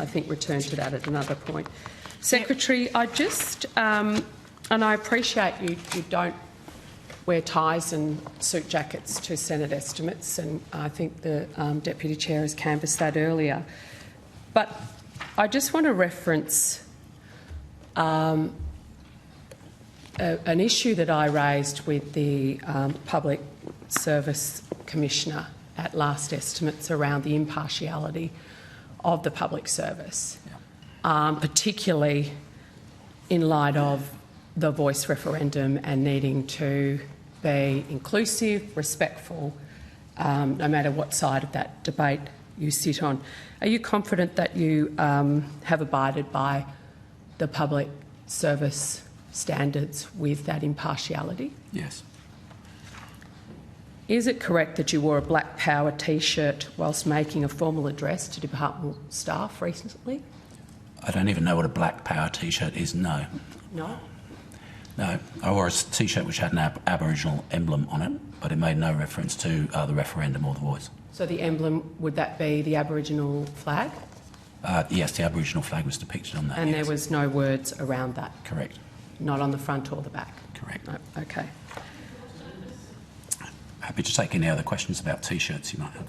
think, return to that at another point. Secretary, I just, and I appreciate you don't wear ties and suit jackets to Senate estimates, and I think the Deputy Chair has canvassed that earlier. But I just want to reference an issue that I raised with the Public Service Commissioner at last estimates around the impartiality of the public service, particularly in light of the voice referendum and needing to be inclusive, respectful, no matter what side of that debate you sit on. Are you confident that you have abided by the public service standards with that impartiality? Yes. Is it correct that you wore a Black Power T-shirt whilst making a formal address to departmental staff recently? I don't even know what a Black Power T-shirt is, no. No? No, I wore a T-shirt which had an Aboriginal emblem on it, but it made no reference to the referendum or the voice. So the emblem, would that be the Aboriginal flag? Yes, the Aboriginal flag was depicted on that. And yes. there was no words around that? Correct. Not on the front or the back? Correct. No, okay. Happy to take any other questions about T-shirts you might have.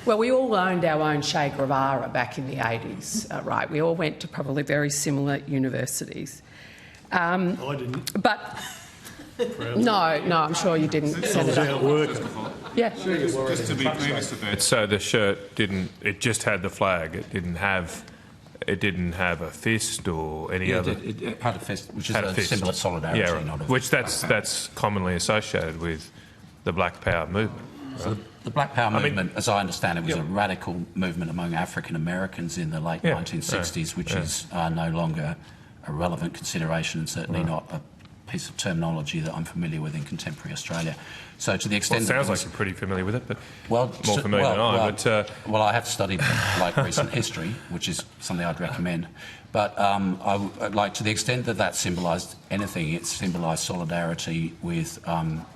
Well, we all owned our own Che Guevara back in the 80s, right? We all went to probably very similar universities. I didn't. But no, I'm sure you didn't. Senator. Yeah. Just to be clear, Mr. Betts, so the shirt didn't. It just had the flag. It didn't have a fist or any other. It had a fist, which is a symbol of solidarity. Yeah, right. Not of Which that's commonly associated with the Black Power movement. Right? So the Black Power movement, as I understand it, was a radical movement among African Americans in the late 1960s, which is no longer a relevant consideration and certainly not a piece of terminology that I'm familiar with in contemporary Australia. So to the extent it sounds like you're pretty familiar with it, but more familiar than I. Well, I have studied recent history, which is something I'd recommend. But to the extent that that symbolised anything, it symbolised solidarity with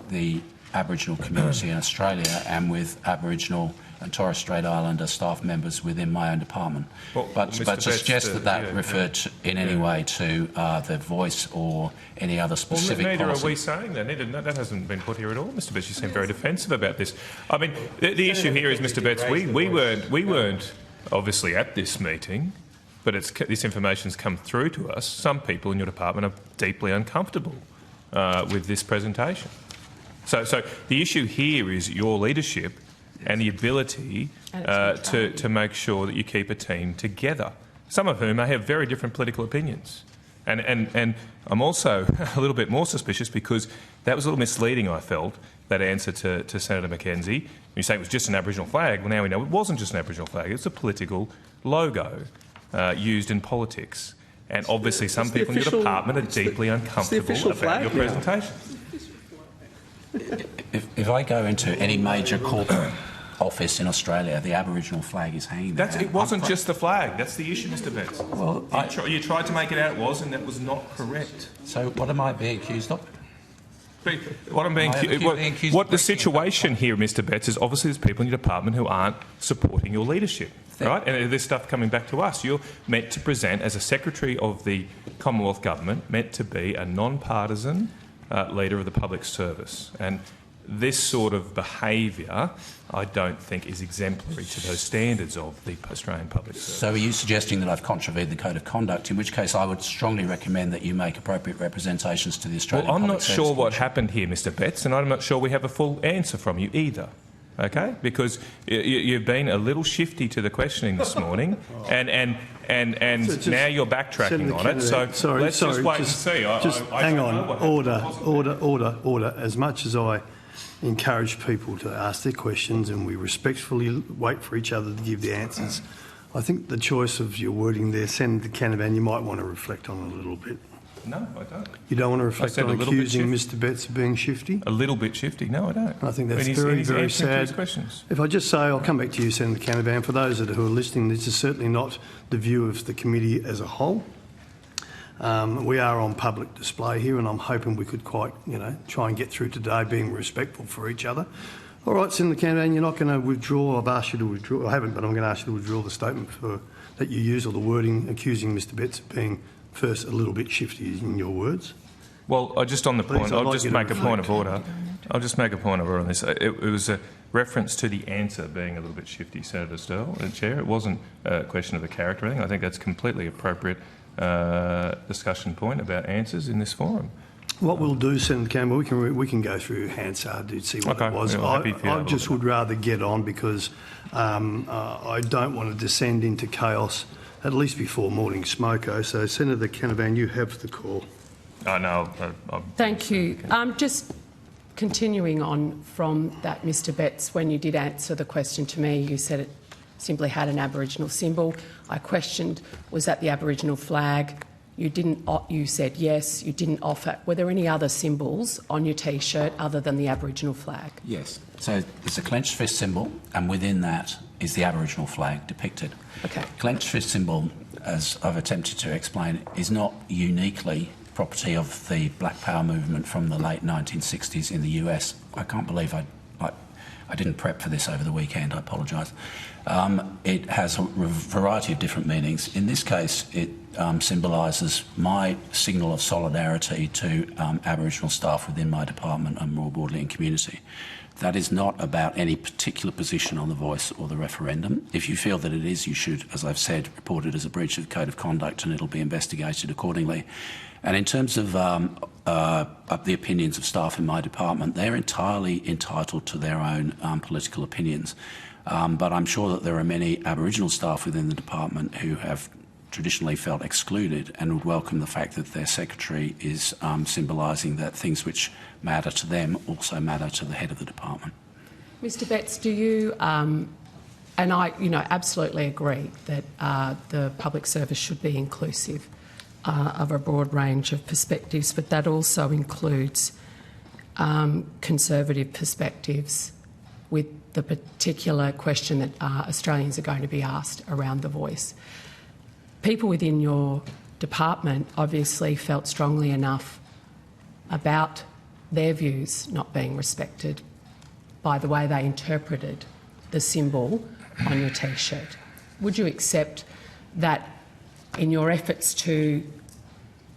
the Aboriginal community in Australia and with Aboriginal and Torres Strait Islander staff members within my own department. Well, but to suggest that referred to, in any way to the voice or any other specific neither policy. are we saying that. That hasn't been put here at all, Mr. Betts. You seem very defensive about this. I mean, the issue here is, Mr. Betts, we weren't obviously at this meeting, but this information's come through to us. Some people in your department are deeply uncomfortable with this presentation. So the issue here is your leadership and the ability to make sure that you keep a team together, some of whom may have very different political opinions. And I'm also a little bit more suspicious because that was a little misleading, I felt, that answer to Senator McKenzie. You say it was just an Aboriginal flag. Well, now we know it wasn't just an Aboriginal flag. It's a political logo used in politics. And obviously some people in your department are deeply uncomfortable about your presentation. If I go into any major corporate office in Australia, the Aboriginal flag is hanging there. It wasn't just the flag. That's the issue, Mr. Betts. Well, you tried to make it out it was, and that was not correct. So what am I being accused of? What I'm being accused what the situation here, Mr. Betts, is obviously there's people in your department who aren't supporting your leadership, right? And there's stuff coming back to us. You're meant to present as a Secretary of the Commonwealth Government, meant to be a non-partisan leader of the public service. And this sort of behaviour, I don't think, is exemplary to those standards of the Australian public service. So are you suggesting that I've contravened the Code of Conduct, in which case I would strongly recommend that you make appropriate representations to the Australian Well, I'm Public not Service sure what Commission. happened here, Mr. Betts, and I'm not sure we have a full answer from you either. Okay, because you've been a little shifty to the questioning this morning, and now you're backtracking on it. So let's just wait and see. Hang on. Order. As much as I encourage people to ask their questions and we respectfully wait for each other to give the answers, I think the choice of your wording there, Senator Canavan, you might want to reflect on a little bit. No, I don't. You don't want to reflect on accusing Mr. Betts of being shifty? A little bit shifty? No, I don't. I think that's very sad. If I just say, I'll come back to you, Senator Canavan. For those who are listening, this is certainly not the view of the committee as a whole. We are on public display here, and I'm hoping we could try and get through today being respectful for each other. All right, Senator Canavan, you're not going to withdraw. I've asked you to withdraw. I haven't, but I'm going to ask you to withdraw the statement for that you use, or the wording accusing Mr Betts of being, first, a little bit shifty in your words? Well, just on the Please, point, I'd I'll like just you to make a point of reflect. order. I'll just make a point of order on this. It was a reference to the answer being a little bit shifty, Senator Sterle, Chair. It wasn't a question of a character or anything. I think that's completely appropriate discussion point about answers in this forum. What we'll do, Senator Campbell, we can go through Hansard to see what Okay, it was. yeah, I'm happy for you to I have a just look would rather get on because I don't want to descend into chaos, at least before morning smoko. So, Senator Canavan, you have the call. Oh, no, Thank you. Just continuing on from that, Mr Betts, when you did answer the question to me, you said it simply had an Aboriginal symbol. I questioned, was that the Aboriginal flag? You didn't. You said yes. You didn't offer. Were there any other symbols on your T-shirt other than the Aboriginal flag? Yes. So there's a clenched fist symbol, and within that is the Aboriginal flag depicted. Okay. Clenched fist symbol, as I've attempted to explain, is not uniquely property of the Black Power movement from the late 1960s in the US. I can't believe I didn't prep for this over the weekend. I apologise. It has a variety of different meanings. In this case, it symbolises my signal of solidarity to Aboriginal staff within my department and more broadly in community. That is not about any particular position on the Voice or the referendum. If you feel that it is, you should, as I've said, report it as a breach of the Code of Conduct and it'll be investigated accordingly. And in terms of the opinions of staff in my department, they're entirely entitled to their own political opinions. But I'm sure that there are many Aboriginal staff within the department who have traditionally felt excluded and would welcome the fact that their secretary is symbolising that things which matter to them also matter to the head of the department. Mr Betts, do you, and I absolutely agree that the public service should be inclusive of a broad range of perspectives, but that also includes conservative perspectives with the particular question that Australians are going to be asked around the Voice. People within your department obviously felt strongly enough about their views not being respected by the way they interpreted the symbol on your T-shirt. Would you accept that in your efforts to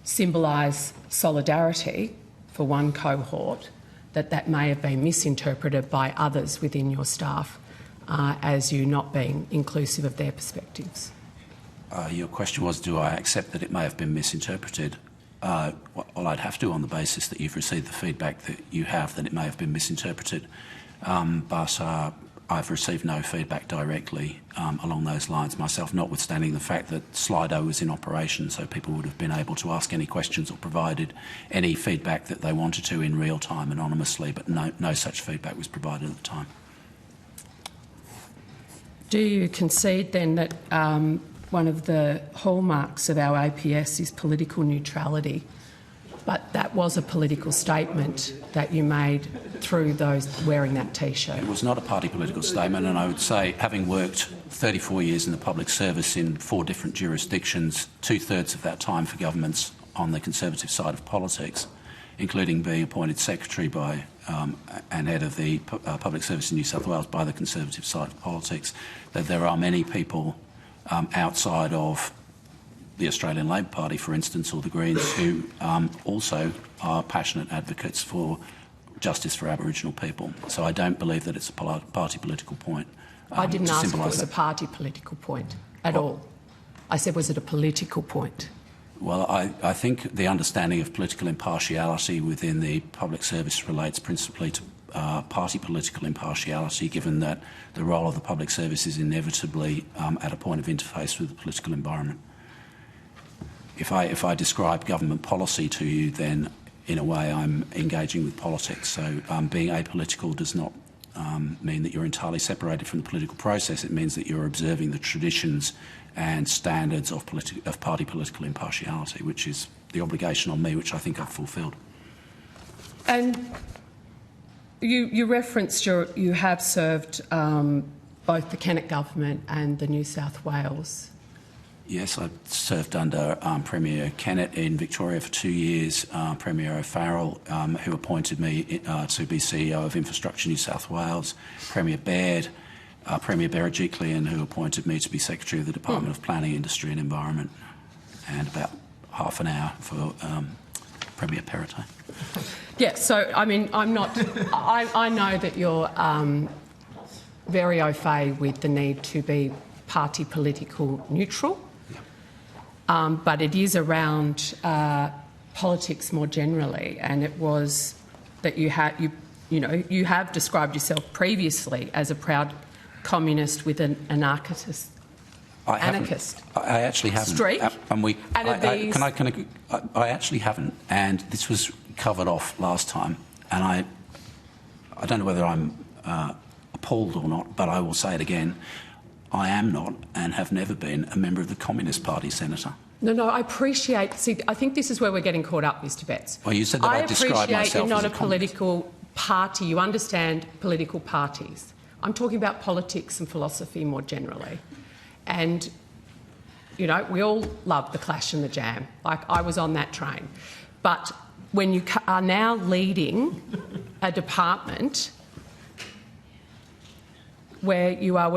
symbolise solidarity for one cohort, that may have been misinterpreted by others within your staff as you not being inclusive of their perspectives? Your question was, do I accept that it may have been misinterpreted? Well, I'd have to on the basis that you've received the feedback that you have that it may have been misinterpreted. But I've received no feedback directly along those lines myself, notwithstanding the fact that Slido was in operation, so people would have been able to ask any questions or provided any feedback that they wanted to in real time anonymously, but no such feedback was provided at the time. Do you concede then that one of the hallmarks of our APS is political neutrality, but that was a political statement that you made through those wearing that T-shirt? It was not a party political statement, and I would say, having worked 34 years in the public service in 4 different jurisdictions, 2/3 of that time for governments on the Conservative side of politics, including being appointed secretary by and head of the public service in New South Wales by the Conservative side of politics, that there are many people outside of the Australian Labor Party, for instance, or the Greens, who also are passionate advocates for justice for Aboriginal people. So I don't believe that it's a party political point. I didn't ask if it was that. a party political point at all. I said, was it a political point? Well, I think the understanding of political impartiality within the public service relates principally to party political impartiality, given that the role of the public service is inevitably at a point of interface with the political environment. If I describe government policy to you, then in a way I'm engaging with politics. So being apolitical does not mean that you're entirely separated from the political process. It means that you're observing the traditions and standards of party political impartiality, which is the obligation on me, which I think I've fulfilled. And you referenced you have served both the Kennett government and the New South Wales. Yes, I served under Premier Kennett in Victoria for 2 years, Premier O'Farrell, who appointed me to be CEO of Infrastructure New South Wales, Premier Baird, Premier Berejiklian, who appointed me to be Secretary of the Department of Planning, Industry and Environment, and about half an hour for Premier Perrottet. Yeah, so, I mean, I'm not... I know that you're very au fait with the need to be party political neutral, but it is around politics more generally, and it was that you have described yourself previously as a proud communist with an anarchist. I actually haven't. Streak. I actually haven't, and this was covered off last time, and I don't know whether I'm appalled or not, but I will say it again. I am not, and have never been, a member of the Communist Party, Senator. No, I appreciate... See, I think this is where we're getting caught up, Mr Betts. Well, you said that I described myself as a communist. I appreciate you're not a communist. political party. You understand political parties. I'm talking about politics and philosophy more generally. And, you know, we all love the clash and the jam. Like, I was on that train. But when you are now leading a department where you are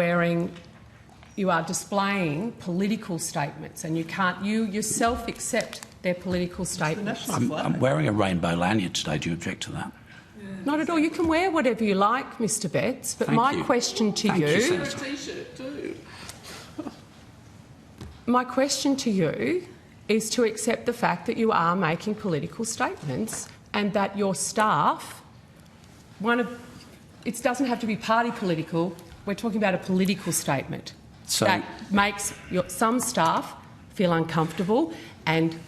displaying political statements, and you yourself accept their political statements. I'm wearing a rainbow lanyard today. Do you object to that? Not at all. You can wear whatever you like, Mr Betts, but my question to you... My question to you is to accept the fact that you are making political statements and that your staff, it doesn't have to be party political, we're talking about a political statement that makes some staff feel uncomfortable and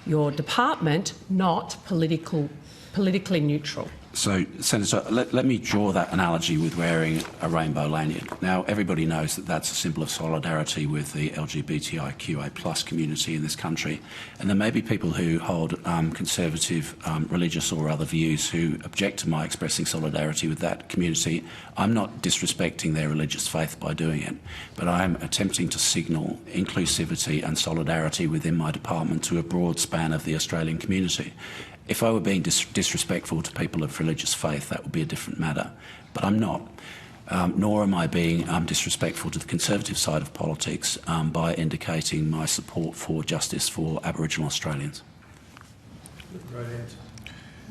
your department not politically neutral. So, Senator, let me draw that analogy with wearing a rainbow lanyard. Now, everybody knows that that's a symbol of solidarity with the LGBTIQA+ community in this country, and there may be people who hold conservative religious or other views who object to my expressing solidarity with that community. I'm not disrespecting their religious faith by doing it, but I am attempting to signal inclusivity and solidarity within my department to a broad span of the Australian community. If I were being disrespectful to people of religious faith, that would be a different matter. But I'm not. Nor am I being disrespectful to the Conservative side of politics by indicating my support for justice for Aboriginal Australians. Great answer.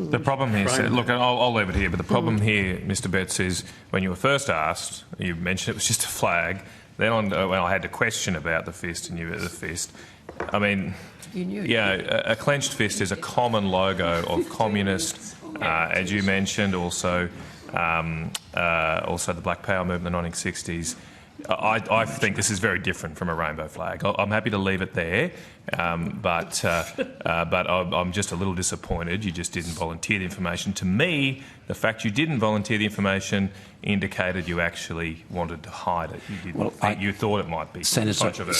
The problem here, look, I'll leave it here, but the problem here, Mr Betts, is when you were first asked, you mentioned it was just a flag. Then when I had a question about the fist and you were the fist, I mean... a clenched fist is a common logo of communist, as you mentioned, also the Black Power movement in the 1960s. I think this is very different from a rainbow flag. I'm happy to leave it there, but I'm just a little disappointed you just didn't volunteer the information. To me, the fact you didn't volunteer the information indicated you actually wanted to hide it. You didn't you thought it might be controversial.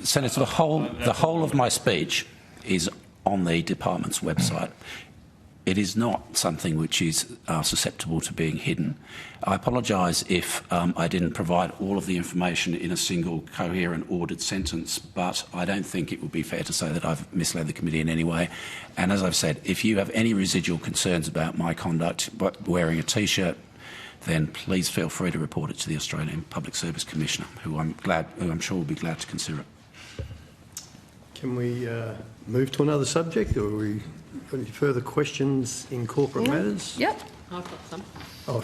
Senator, the whole of my speech is on the department's website. It is not something which is susceptible to being hidden. I apologise if I didn't provide all of the information in a single coherent, ordered sentence, but I don't think it would be fair to say that I've misled the committee in any way. And as I've said, if you have any residual concerns about my conduct wearing a T-shirt, then please feel free to report it to the Australian Public Service Commissioner, who I'm sure will be glad to consider it. Can we move to another subject, or are we got any further questions in corporate matters? Yep, I've got some. Oh,